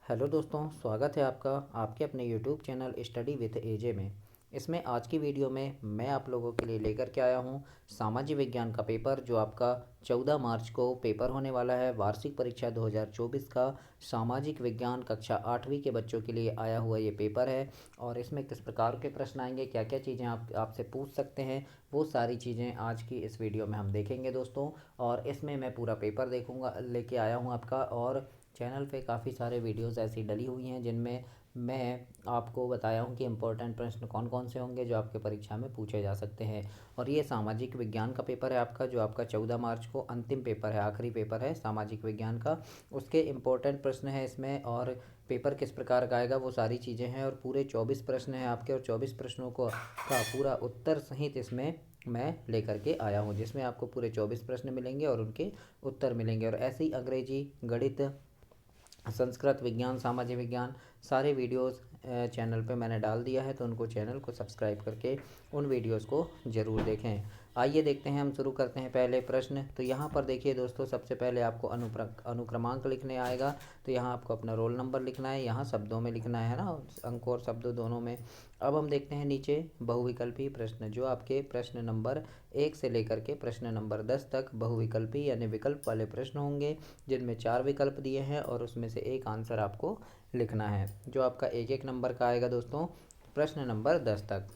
Hello दोस्तों, स्वागत है आपका आपके अपने यूट्यूब चैनल स्टडी विद एजे में। इसमें आज की वीडियो में मैं आप लोगों के लिए लेकर के आया हूँ सामाजिक विज्ञान का पेपर, जो आपका 14 मार्च को पेपर होने वाला है। वार्षिक परीक्षा 2024 का सामाजिक विज्ञान कक्षा 8वीं के बच्चों के लिए आया हुआ ये पेपर है। और इसमें किस प्रकार के प्रश्न आएंगे, क्या क्या चीज़ें आपसे पूछ सकते हैं, वो सारी चीज़ें आज की इस वीडियो में हम देखेंगे दोस्तों। और इसमें मैं पूरा पेपर देखूँगा, लेके आया हूँ आपका। और चैनल पे काफ़ी सारे वीडियोस ऐसी डली हुई हैं जिनमें मैं आपको बताया हूँ कि इम्पोर्टेंट प्रश्न कौन कौन से होंगे जो आपके परीक्षा में पूछे जा सकते हैं। और ये सामाजिक विज्ञान का पेपर है आपका, जो आपका 14 मार्च को अंतिम पेपर है, आखिरी पेपर है सामाजिक विज्ञान का। उसके इम्पोर्टेंट प्रश्न है इसमें, और पेपर किस प्रकार का आएगा वो सारी चीज़ें हैं। और पूरे 24 प्रश्न हैं आपके, और 24 प्रश्नों को का पूरा उत्तर सहित इसमें मैं लेकर के आया हूँ, जिसमें आपको पूरे 24 प्रश्न मिलेंगे और उनके उत्तर मिलेंगे। और ऐसे ही अंग्रेजी, गणित, संस्कृत, विज्ञान, सामाजिक विज्ञान सारे वीडियोस चैनल पे मैंने डाल दिया है, तो उनको चैनल को सब्सक्राइब करके उन वीडियोस को ज़रूर देखें। आइए देखते हैं, हम शुरू करते हैं पहले प्रश्न। तो यहाँ पर देखिए दोस्तों, सबसे पहले आपको अनुक्रमांक लिखने आएगा। तो यहाँ आपको अपना रोल नंबर लिखना है, यहाँ शब्दों में लिखना है ना, अंक और शब्दों दोनों में। अब हम देखते हैं नीचे बहुविकल्पी प्रश्न, जो आपके प्रश्न नंबर 1 से लेकर के प्रश्न नंबर 10 तक बहुविकल्पी यानी विकल्प वाले प्रश्न होंगे, जिनमें 4 विकल्प दिए हैं और उसमें से एक आंसर आपको लिखना है, जो आपका एक एक नंबर का आएगा दोस्तों प्रश्न नंबर 10 तक।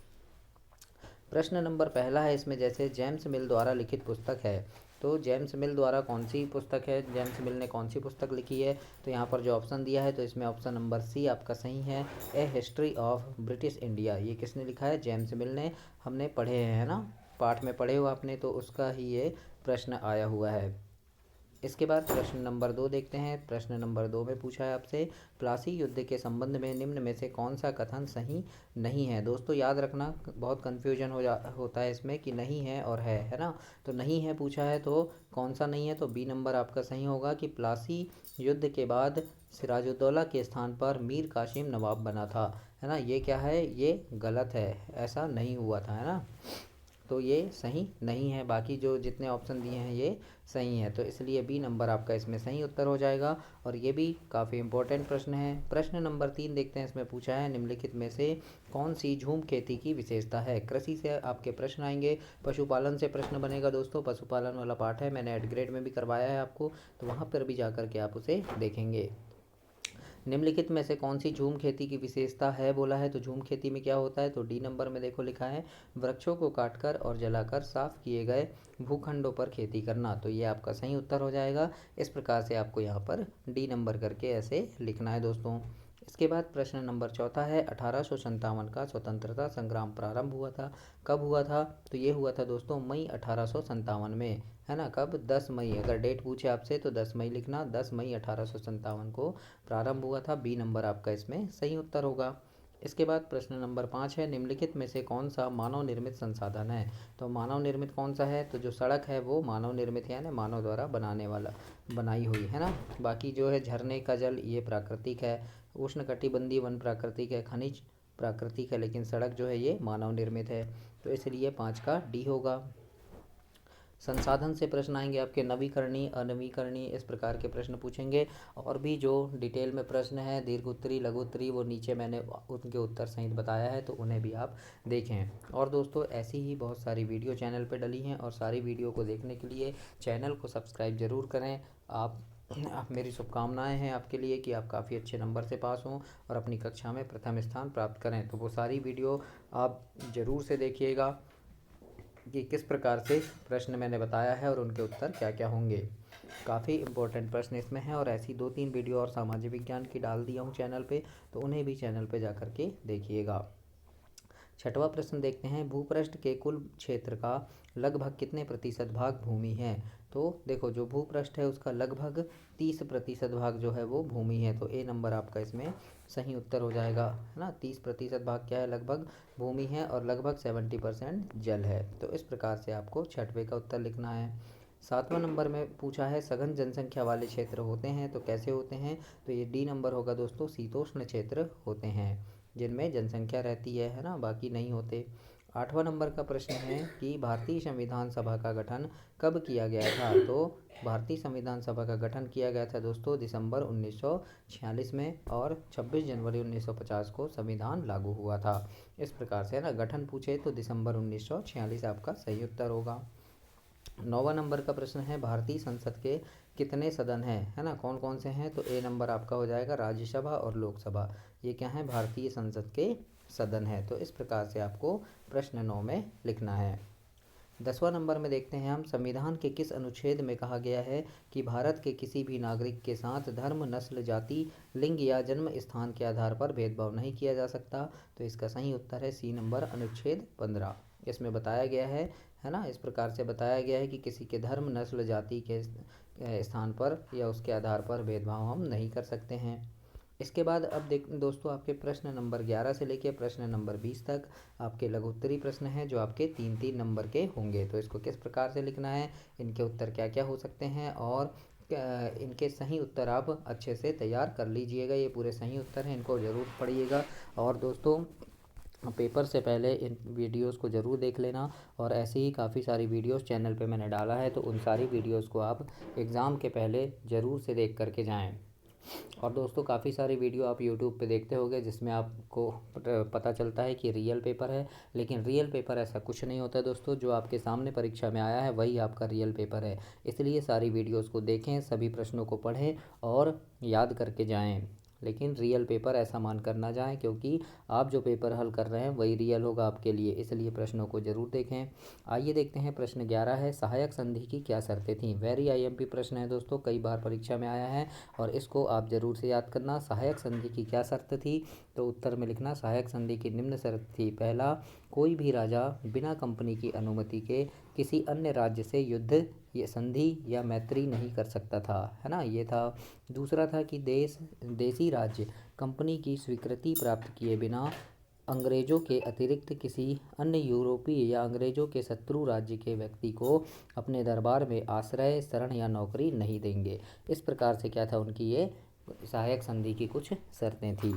प्रश्न नंबर पहला है इसमें, जैसे जेम्स मिल द्वारा लिखित पुस्तक है। तो जेम्स मिल द्वारा कौन सी पुस्तक है, जेम्स मिल ने कौन सी पुस्तक लिखी है। तो यहाँ पर जो ऑप्शन दिया है, तो इसमें ऑप्शन नंबर सी आपका सही है, ए हिस्ट्री ऑफ ब्रिटिश इंडिया। ये किसने लिखा है, जेम्स मिल ने। हमने पढ़े हैं ना, पाठ में पढ़े हो आपने, तो उसका ही ये प्रश्न आया हुआ है। इसके बाद प्रश्न नंबर 2 देखते हैं। प्रश्न नंबर 2 में पूछा है आपसे, प्लासी युद्ध के संबंध में निम्न में से कौन सा कथन सही नहीं है। दोस्तों याद रखना, बहुत कन्फ्यूजन होता है इसमें कि नहीं है और है ना। तो नहीं है पूछा है, तो कौन सा नहीं है, तो बी नंबर आपका सही होगा कि प्लासी युद्ध के बाद सिराजुद्दौला के स्थान पर मीर कासिम नवाब बना था, है ना। ये क्या है, ये गलत है, ऐसा नहीं हुआ था, है ना। तो ये सही नहीं है, बाकी जो जितने ऑप्शन दिए हैं ये सही है, तो इसलिए बी नंबर आपका इसमें सही उत्तर हो जाएगा। और ये भी काफ़ी इंपॉर्टेंट प्रश्न है। प्रश्न नंबर 3 देखते हैं। इसमें पूछा है, निम्नलिखित में से कौन सी झूम खेती की विशेषता है। कृषि से आपके प्रश्न आएंगे, पशुपालन से प्रश्न बनेगा दोस्तों। पशुपालन वाला पाठ है, मैंने एड ग्रेड में भी करवाया है आपको, तो वहाँ पर भी जा के आप उसे देखेंगे। निम्नलिखित में से कौन सी झूम खेती की विशेषता है बोला है। तो झूम खेती में क्या होता है, तो डी नंबर में देखो लिखा है, वृक्षों को काटकर और जलाकर साफ किए गए भूखंडों पर खेती करना। तो ये आपका सही उत्तर हो जाएगा। इस प्रकार से आपको यहाँ पर डी नंबर करके ऐसे लिखना है दोस्तों। इसके बाद प्रश्न नंबर 4 है, 1857 का स्वतंत्रता संग्राम प्रारंभ हुआ था। कब हुआ था, तो ये हुआ था दोस्तों मई 1857 में, है ना। कब, 10 मई। अगर डेट पूछे आपसे तो 10 मई लिखना, 10 मई 1857 को प्रारंभ हुआ था। बी नंबर आपका इसमें सही उत्तर होगा। इसके बाद प्रश्न नंबर 5 है, निम्नलिखित में से कौन सा मानव निर्मित संसाधन है। तो मानव निर्मित कौन सा है, तो जो सड़क है वो मानव निर्मित है, यानी मानव द्वारा बनाई हुई, है ना। बाकी जो है झरने का जल ये प्राकृतिक है, उष्णकटिबंधीय वन प्राकृतिक है, खनिज प्राकृतिक है, लेकिन सड़क जो है ये मानव निर्मित है। तो इसलिए 5 का डी होगा। संसाधन से प्रश्न आएंगे आपके, नवीकरणीय, अनवीकरणीय, इस प्रकार के प्रश्न पूछेंगे। और भी जो डिटेल में प्रश्न है, दीर्घ उत्तरी, लघु उत्तरी, वो नीचे मैंने उनके उत्तर सहित बताया है, तो उन्हें भी आप देखें। और दोस्तों ऐसी ही बहुत सारी वीडियो चैनल पर डली हैं, और सारी वीडियो को देखने के लिए चैनल को सब्सक्राइब ज़रूर करें। आप मेरी शुभकामनाएं हैं आपके लिए कि आप काफ़ी अच्छे नंबर से पास हों और अपनी कक्षा में प्रथम स्थान प्राप्त करें। तो वो सारी वीडियो आप ज़रूर से देखिएगा कि किस प्रकार से प्रश्न मैंने बताया है और उनके उत्तर क्या क्या होंगे। काफ़ी इंपॉर्टेंट प्रश्न इसमें हैं, और ऐसी 2-3 वीडियो और सामाजिक विज्ञान की डाल दिया हूँ चैनल पे, तो उन्हें भी चैनल पे जा कर के देखिएगा। छठवां प्रश्न देखते हैं, भूपृष्ठ के कुल क्षेत्र का लगभग कितने प्रतिशत भाग भूमि है। तो देखो, जो भूपृष्ठ है उसका लगभग 30% भाग जो है वो भूमि है, तो ए नंबर आपका इसमें सही उत्तर हो जाएगा, है ना। 30% भाग क्या है, लगभग भूमि है, और लगभग 70% जल है। तो इस प्रकार से आपको छठवें का उत्तर लिखना है। 7वां नंबर में पूछा है, सघन जनसंख्या वाले क्षेत्र होते हैं, तो कैसे होते हैं। तो ये डी नंबर होगा दोस्तों, शीतोष्ण क्षेत्र होते हैं जिनमें जनसंख्या रहती है ना, बाकी नहीं होते। 8वां नंबर का प्रश्न है कि भारतीय संविधान सभा का गठन कब किया गया था। तो भारतीय संविधान सभा का गठन किया गया था दोस्तों दिसंबर 1946 में, और 26 जनवरी 1950 को संविधान लागू हुआ था। इस प्रकार से है ना, गठन पूछे तो दिसंबर 1946 आपका सही उत्तर होगा। 9वां नंबर का प्रश्न है भारतीय संसद के कितने सदन हैं, है ना, कौन कौन से हैं। तो ए नंबर आपका हो जाएगा राज्यसभा और लोकसभा, ये क्या है, भारतीय संसद के सदन है। तो इस प्रकार से आपको प्रश्न 9 में लिखना है। 10वां नंबर में देखते हैं हम, संविधान के किस अनुच्छेद में कहा गया है कि भारत के किसी भी नागरिक के साथ धर्म, नस्ल, जाति, लिंग या जन्म स्थान के आधार पर भेदभाव नहीं किया जा सकता। तो इसका सही उत्तर है सी नंबर, अनुच्छेद 15। इसमें बताया गया है ना, इस प्रकार से बताया गया है कि किसी के धर्म, नस्ल, जाति के स्थान पर या उसके आधार पर भेदभाव हम नहीं कर सकते हैं। इसके बाद अब देख दोस्तों, आपके प्रश्न नंबर 11 से लेकर प्रश्न नंबर 20 तक आपके लघुत्तरी प्रश्न हैं जो आपके 3-3 नंबर के होंगे। तो इसको किस प्रकार से लिखना है, इनके उत्तर क्या क्या हो सकते हैं, और इनके सही उत्तर आप अच्छे से तैयार कर लीजिएगा। ये पूरे सही उत्तर हैं, इनको ज़रूर पढ़िएगा। और दोस्तों, पेपर से पहले इन वीडियोस को ज़रूर देख लेना, और ऐसे ही काफ़ी सारी वीडियोस चैनल पे मैंने डाला है, तो उन सारी वीडियोस को आप एग्ज़ाम के पहले ज़रूर से देख करके जाएं। और दोस्तों, काफ़ी सारी वीडियो आप यूट्यूब पे देखते होंगे जिसमें आपको पता चलता है कि रियल पेपर है, लेकिन रियल पेपर ऐसा कुछ नहीं होता दोस्तों। जो आपके सामने परीक्षा में आया है वही आपका रियल पेपर है। इसलिए सारी वीडियोस को देखें, सभी प्रश्नों को पढ़ें और याद करके जाएं। लेकिन रियल पेपर ऐसा मान कर ना जाएं, क्योंकि आप जो पेपर हल कर रहे हैं वही रियल होगा आपके लिए, इसलिए प्रश्नों को ज़रूर देखें। आइए देखते हैं, प्रश्न 11 है, सहायक संधि की क्या शर्तें थीं। वेरी आईएमपी प्रश्न है दोस्तों, कई बार परीक्षा में आया है, और इसको आप ज़रूर से याद करना। सहायक संधि की क्या शर्त थी, तो उत्तर में लिखना सहायक संधि की निम्न शर्त थी। पहला, कोई भी राजा बिना कंपनी की अनुमति के किसी अन्य राज्य से युद्ध या संधि या मैत्री नहीं कर सकता था, है ना, ये था। दूसरा था कि देसी राज्य कंपनी की स्वीकृति प्राप्त किए बिना अंग्रेजों के अतिरिक्त किसी अन्य यूरोपीय या अंग्रेजों के शत्रु राज्य के व्यक्ति को अपने दरबार में आश्रय, शरण या नौकरी नहीं देंगे। इस प्रकार से क्या था, उनकी ये सहायक संधि की कुछ शर्तें थी।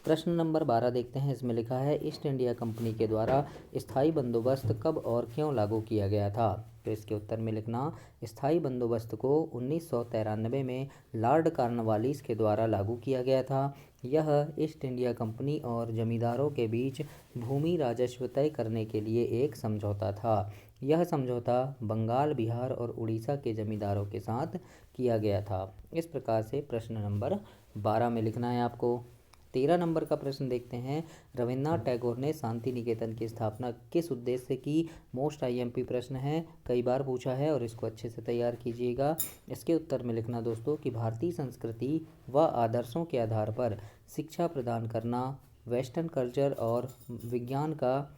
प्रश्न नंबर 12 देखते हैं, इसमें लिखा है ईस्ट इंडिया कंपनी के द्वारा स्थायी बंदोबस्त कब और क्यों लागू किया गया था। तो इसके उत्तर में लिखना, स्थायी बंदोबस्त को 1993 में लॉर्ड कॉर्नवालिस के द्वारा लागू किया गया था। यह ईस्ट इंडिया कंपनी और जमींदारों के बीच भूमि राजस्व तय करने के लिए एक समझौता था। यह समझौता बंगाल, बिहार और उड़ीसा के जमींदारों के साथ किया गया था। इस प्रकार से प्रश्न नंबर 12 में लिखना है आपको। 13 नंबर का प्रश्न देखते हैं, रविन्द्रनाथ टैगोर ने शांति निकेतन की स्थापना किस उद्देश्य से की। मोस्ट आईएमपी प्रश्न है, कई बार पूछा है, और इसको अच्छे से तैयार कीजिएगा। इसके उत्तर में लिखना दोस्तों कि भारतीय संस्कृति व आदर्शों के आधार पर शिक्षा प्रदान करना, वेस्टर्न कल्चर और विज्ञान का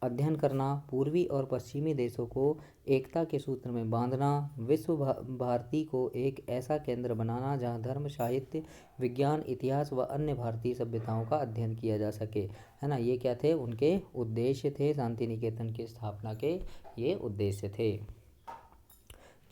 अध्ययन करना, पूर्वी और पश्चिमी देशों को एकता के सूत्र में बांधना, विश्व भारती को एक ऐसा केंद्र बनाना जहां धर्म, साहित्य, विज्ञान, इतिहास व अन्य भारतीय सभ्यताओं का अध्ययन किया जा सके, है ना, ये क्या थे, उनके उद्देश्य थे। शांति निकेतन की स्थापना के ये उद्देश्य थे।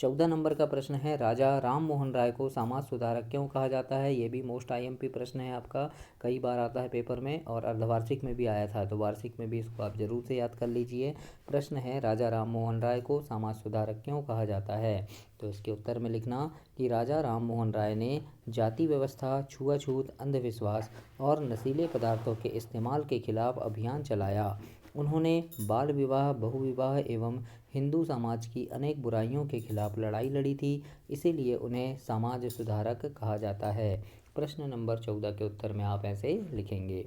14 नंबर का प्रश्न है, राजा राम मोहन राय को समाज सुधारक क्यों कहा जाता है। ये भी मोस्ट आईएमपी प्रश्न है आपका, कई बार आता है पेपर में, और अर्धवार्षिक में भी आया था, तो वार्षिक में भी इसको आप जरूर से याद कर लीजिए। प्रश्न है, राजा राम मोहन राय को समाज सुधारक क्यों कहा जाता है। तो इसके उत्तर में लिखना कि राजा राम मोहन राय ने जाति व्यवस्था, छुआछूत, अंधविश्वास और नशीले पदार्थों के इस्तेमाल के खिलाफ अभियान चलाया। उन्होंने बाल विवाह, बहुविवाह एवं हिंदू समाज की अनेक बुराइयों के खिलाफ लड़ाई लड़ी थी, इसीलिए उन्हें समाज सुधारक कहा जाता है। प्रश्न नंबर 14 के उत्तर में आप ऐसे लिखेंगे।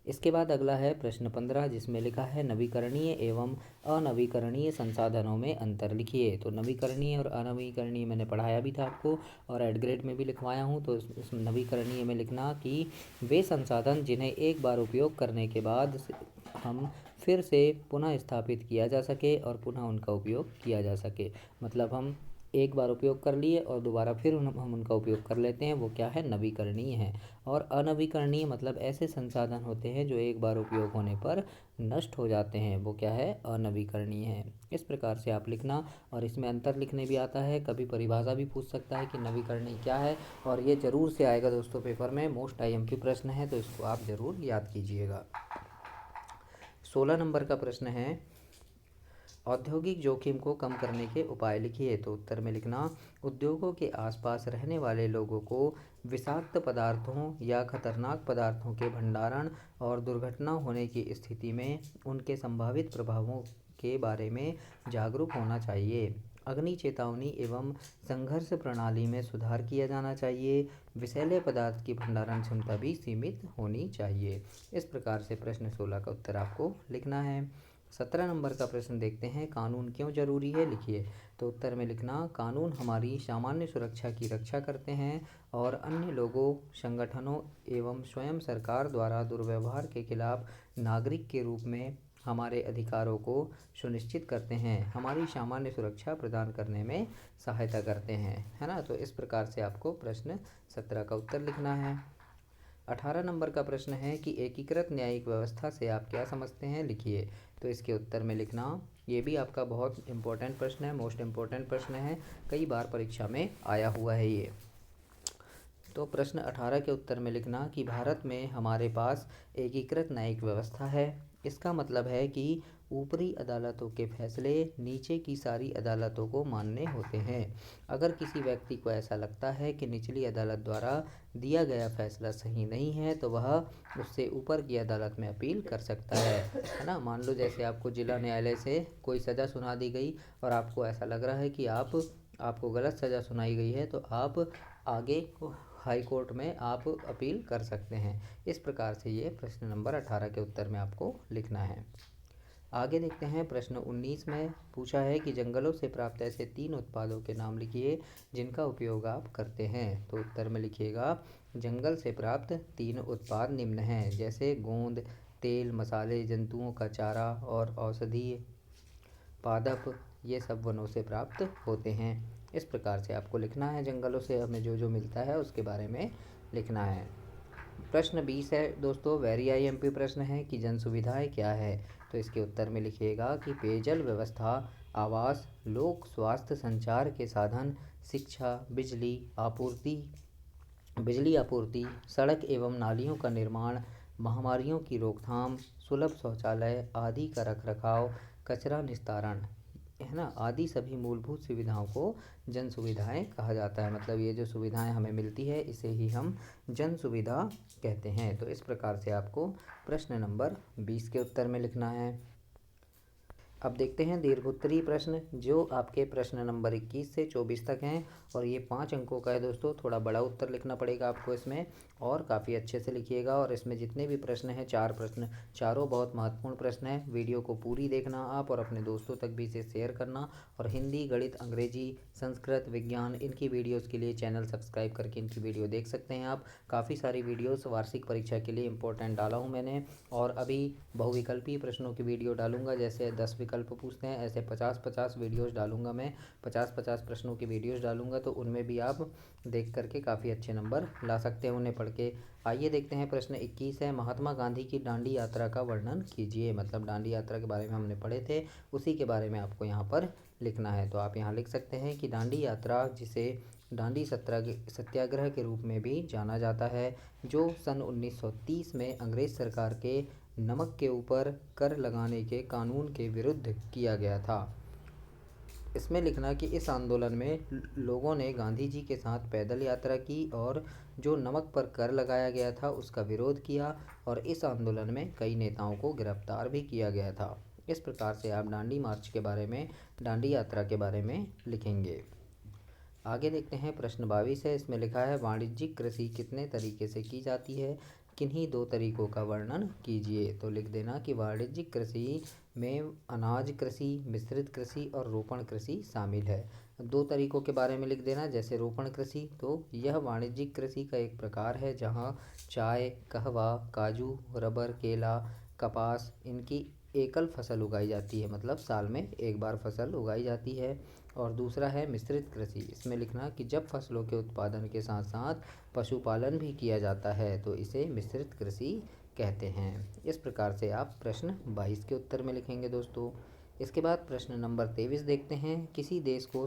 इसके बाद अगला है प्रश्न 15, जिसमें लिखा है नवीकरणीय एवं अनवीकरणीय संसाधनों में अंतर लिखिए। तो नवीकरणीय और अनवीकरणीय मैंने पढ़ाया भी था आपको, और एड ग्रेड में भी लिखवाया हूँ। तो इस नवीकरणीय में लिखना कि वे संसाधन जिन्हें एक बार उपयोग करने के बाद हम फिर से पुनः स्थापित किया जा सके और पुनः उनका उपयोग किया जा सके। मतलब हम एक बार उपयोग कर लिए और दोबारा फिर हम उनका उपयोग कर लेते हैं, वो क्या है, नवीकरणीय है। और अनवीकरणीय मतलब ऐसे संसाधन होते हैं जो एक बार उपयोग होने पर नष्ट हो जाते हैं, वो क्या है, अनवीकरणीय है। इस प्रकार से आप लिखना, और इसमें अंतर लिखने भी आता है, कभी परिभाषा भी पूछ सकता है कि नवीकरणीय क्या है, और ये ज़रूर से आएगा दोस्तों पेपर में, मोस्ट आईएमपी प्रश्न है, तो इसको आप ज़रूर याद कीजिएगा। 16 नंबर का प्रश्न है, औद्योगिक जोखिम को कम करने के उपाय लिखिए। तो उत्तर में लिखना, उद्योगों के आसपास रहने वाले लोगों को विषाक्त पदार्थों या खतरनाक पदार्थों के भंडारण और दुर्घटना होने की स्थिति में उनके संभावित प्रभावों के बारे में जागरूक होना चाहिए। अग्नि चेतावनी एवं संघर्ष प्रणाली में सुधार किया जाना चाहिए। विषैले पदार्थ की भंडारण क्षमता भी सीमित होनी चाहिए। इस प्रकार से प्रश्न 16 का उत्तर आपको लिखना है। 17 नंबर का प्रश्न देखते हैं, कानून क्यों जरूरी है, लिखिए। तो उत्तर में लिखना, कानून हमारी सामान्य सुरक्षा की रक्षा करते हैं और अन्य लोगों, संगठनों एवं स्वयं सरकार द्वारा दुर्व्यवहार के खिलाफ नागरिक के रूप में हमारे अधिकारों को सुनिश्चित करते हैं, हमारी सामान्य सुरक्षा प्रदान करने में सहायता करते हैं, है ना। तो इस प्रकार से आपको प्रश्न 17 का उत्तर लिखना है। 18 नंबर का प्रश्न है कि एकीकृत न्यायिक व्यवस्था से आप क्या समझते हैं, लिखिए। तो इसके उत्तर में लिखना, ये भी आपका बहुत इंपॉर्टेंट प्रश्न है, मोस्ट इम्पोर्टेंट प्रश्न है, कई बार परीक्षा में आया हुआ है ये। तो प्रश्न 18 के उत्तर में लिखना कि भारत में हमारे पास एकीकृत न्यायिक व्यवस्था है। इसका मतलब है कि ऊपरी अदालतों के फैसले नीचे की सारी अदालतों को मानने होते हैं। अगर किसी व्यक्ति को ऐसा लगता है कि निचली अदालत द्वारा दिया गया फैसला सही नहीं है तो वह उससे ऊपर की अदालत में अपील कर सकता है ना। मान लो जैसे आपको जिला न्यायालय से कोई सज़ा सुना दी गई और आपको ऐसा लग रहा है कि आपको गलत सज़ा सुनाई गई है, तो आप आगे हाई कोर्ट में आप अपील कर सकते हैं। इस प्रकार से ये प्रश्न नंबर 18 के उत्तर में आपको लिखना है। आगे देखते हैं, प्रश्न 19 में पूछा है कि जंगलों से प्राप्त ऐसे 3 उत्पादों के नाम लिखिए जिनका उपयोग आप करते हैं। तो उत्तर में लिखिएगा, जंगल से प्राप्त 3 उत्पाद निम्न हैं, जैसे गोंद, तेल, मसाले, जंतुओं का चारा और औषधीय पादप, ये सब वनों से प्राप्त होते हैं। इस प्रकार से आपको लिखना है, जंगलों से हमें जो जो मिलता है उसके बारे में लिखना है। प्रश्न 20 है दोस्तों, वेरी IMP प्रश्न है कि जन सुविधाएँ क्या है। तो इसके उत्तर में लिखिएगा कि पेयजल व्यवस्था, आवास, लोक स्वास्थ्य, संचार के साधन, शिक्षा, बिजली आपूर्ति, सड़क एवं नालियों का निर्माण, महामारियों की रोकथाम, सुलभ शौचालय आदि का रखरखाव, कचरा निस्तारण, है ना, आदि सभी मूलभूत सुविधाओं को जन सुविधाएँ कहा जाता है। मतलब ये जो सुविधाएं हमें मिलती है इसे ही हम जन सुविधा कहते हैं। तो इस प्रकार से आपको प्रश्न नंबर 20 के उत्तर में लिखना है। अब देखते हैं दीर्घोत्तरीय प्रश्न, जो आपके प्रश्न नंबर 21 से 24 तक हैं और ये 5 अंकों का है दोस्तों। थोड़ा बड़ा उत्तर लिखना पड़ेगा आपको इसमें और काफ़ी अच्छे से लिखिएगा। और इसमें जितने भी प्रश्न हैं, 4 प्रश्न, चारों बहुत महत्वपूर्ण प्रश्न हैं। वीडियो को पूरी देखना आप और अपने दोस्तों तक भी इसे शेयर करना। और हिंदी, गणित, अंग्रेजी, संस्कृत, विज्ञान, इनकी वीडियोज़ के लिए चैनल सब्सक्राइब करके इनकी वीडियो देख सकते हैं आप। काफ़ी सारी वीडियोज़ वार्षिक परीक्षा के लिए इंपॉर्टेंट डाला हूँ मैंने। और अभी बहुविकल्पीय प्रश्नों की वीडियो डालूंगा, जैसे 10 विकल्प पूछते हैं, ऐसे 50-50 वीडियोज़ डालूंगा मैं। 50-50 प्रश्नों की वीडियोज़ डालूंगा, तो उनमें भी आप देख करके काफ़ी अच्छे नंबर ला सकते हैं उन्हें पढ़ के। आइए देखते हैं, प्रश्न 21 है, महात्मा गांधी की दांडी यात्रा का वर्णन कीजिए। मतलब दांडी यात्रा के बारे में हमने पढ़े थे, उसी के बारे में आपको यहाँ पर लिखना है। तो आप यहाँ लिख सकते हैं कि दांडी यात्रा, जिसे दांडी सत्याग्रह के रूप में भी जाना जाता है, जो सन 1930 में अंग्रेज़ सरकार के नमक के ऊपर कर लगाने के कानून के विरुद्ध किया गया था। इसमें लिखना कि इस आंदोलन में लोगों ने गांधी जी के साथ पैदल यात्रा की और जो नमक पर कर लगाया गया था उसका विरोध किया, और इस आंदोलन में कई नेताओं को गिरफ्तार भी किया गया था। इस प्रकार से आप दांडी मार्च के बारे में, दांडी यात्रा के बारे में लिखेंगे। आगे देखते हैं, प्रश्न 22 है। इसमें लिखा है, वाणिज्यिक कृषि कितने तरीके से की जाती है, किन्हीं 2 तरीकों का वर्णन कीजिए। तो लिख देना कि वाणिज्यिक कृषि में अनाज कृषि, मिश्रित कृषि और रोपण कृषि शामिल है। 2 तरीकों के बारे में लिख देना, जैसे रोपण कृषि, तो यह वाणिज्यिक कृषि का एक प्रकार है जहाँ चाय, कहवा, काजू, रबर, केला, कपास, इनकी एकल फसल उगाई जाती है, मतलब साल में एक बार फसल उगाई जाती है। और दूसरा है मिश्रित कृषि। इसमें लिखना कि जब फसलों के उत्पादन के साथ साथ पशुपालन भी किया जाता है तो इसे मिश्रित कृषि कहते हैं। इस प्रकार से आप प्रश्न 22 के उत्तर में लिखेंगे दोस्तों। इसके बाद प्रश्न नंबर 23 देखते हैं, किसी देश को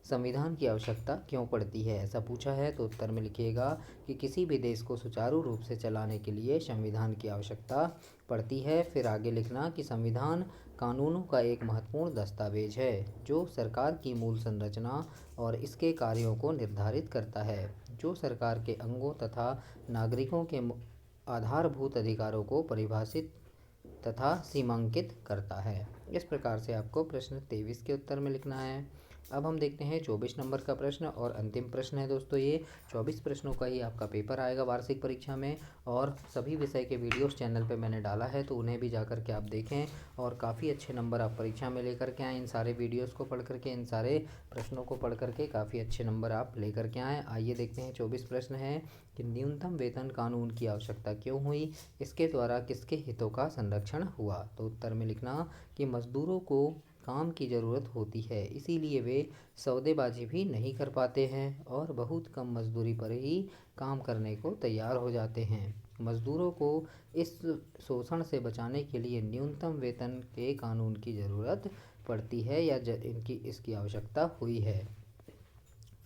संविधान की आवश्यकता क्यों पड़ती है? ऐसा पूछा है तो उत्तर में लिखिएगा कि किसी भी देश को सुचारू रूप से चलाने के लिए संविधान की आवश्यकता पड़ती है। फिर आगे लिखना कि संविधान कानूनों का एक महत्वपूर्ण दस्तावेज है जो सरकार की मूल संरचना और इसके कार्यों को निर्धारित करता है, जो सरकार के अंगों तथा नागरिकों के आधारभूत अधिकारों को परिभाषित तथा सीमांकित करता है। इस प्रकार से आपको प्रश्न 23 के उत्तर में लिखना है। अब हम देखते हैं 24 नंबर का प्रश्न और अंतिम प्रश्न है दोस्तों। ये 24 प्रश्नों का ही आपका पेपर आएगा वार्षिक परीक्षा में, और सभी विषय के वीडियोस चैनल पे मैंने डाला है, तो उन्हें भी जा कर के आप देखें और काफ़ी अच्छे नंबर आप परीक्षा में लेकर के आएँ। इन सारे वीडियोज़ को पढ़ करके, इन सारे प्रश्नों को पढ़ करके काफ़ी अच्छे नंबर आप लेकर के आएँ। आइए देखते हैं 24 प्रश्न है कि न्यूनतम वेतन कानून की आवश्यकता क्यों हुई, इसके द्वारा किसके हितों का संरक्षण हुआ। तो उत्तर में लिखना कि मजदूरों को काम की ज़रूरत होती है, इसीलिए वे सौदेबाजी भी नहीं कर पाते हैं और बहुत कम मजदूरी पर ही काम करने को तैयार हो जाते हैं। मजदूरों को इस शोषण से बचाने के लिए न्यूनतम वेतन के कानून की ज़रूरत पड़ती है या इनकी इसकी आवश्यकता हुई है।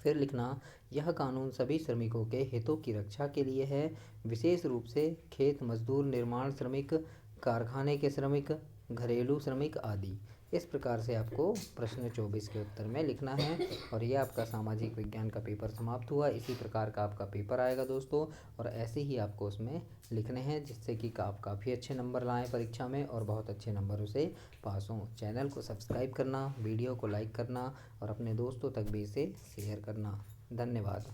फिर लिखना, यह कानून सभी श्रमिकों के हितों की रक्षा के लिए है, विशेष रूप से खेत मजदूर, निर्माण श्रमिक, कारखाने के श्रमिक, घरेलू श्रमिक आदि। इस प्रकार से आपको प्रश्न 24 के उत्तर में लिखना है और यह आपका सामाजिक विज्ञान का पेपर समाप्त हुआ। इसी प्रकार का आपका पेपर आएगा दोस्तों, और ऐसे ही आपको उसमें लिखने हैं जिससे कि आप काफ़ी अच्छे नंबर लाएं परीक्षा में और बहुत अच्छे नंबरों से पास हों। चैनल को सब्सक्राइब करना, वीडियो को लाइक करना और अपने दोस्तों तक भी इसे शेयर करना। धन्यवाद।